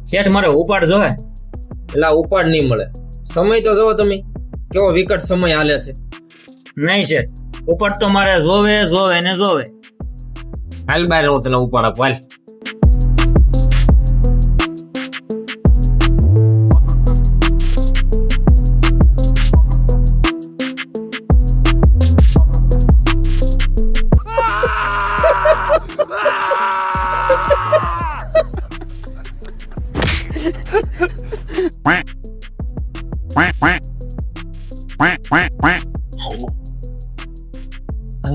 શેઠ મારે ઉપાડ જોવે. એટલે ઉપાડ નહીં મળે. સમય તો જોવો તમે, કેવો વિકટ સમય હાલે છે. નહીં શેઠ, ઉપાડ તો મારે જોવે જોવે ને જોવે. હાલ બાર હું તને ઉપાડ આપું, હાલ.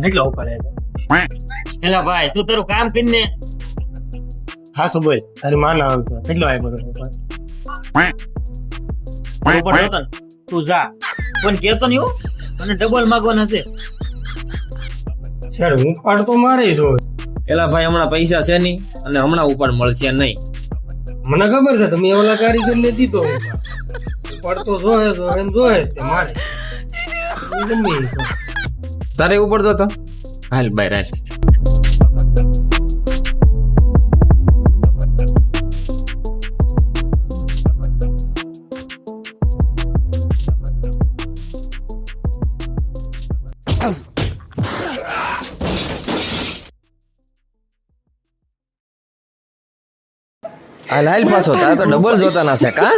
કેટલો પડે એલા ભાઈ તું તારું કામ કરીને. હા શું બોલ તારી માં ના આવતો કેટલો આવ્યો બધો ઉપાડ જોતો ને તું જા, પણ કેતો નહીં હો, અને ડબલ માંગવાના છે. સર હું પાડ તો મારે જો એલા ભાઈ હમણાં પૈસા છે નહીં, અને હમણાં ઉપાડ મળશે નહીં. મને ખબર છે તમે ઓલા કારીગર ને દીધો ઉપાડ તો જોહે તે મારે ગમે એ કરો. તારે ઉપાડ જો તો હાલ બાર, હાલ. હાલ હાલ પાછો, તારે તો ડબલ જોતા ના છે કા.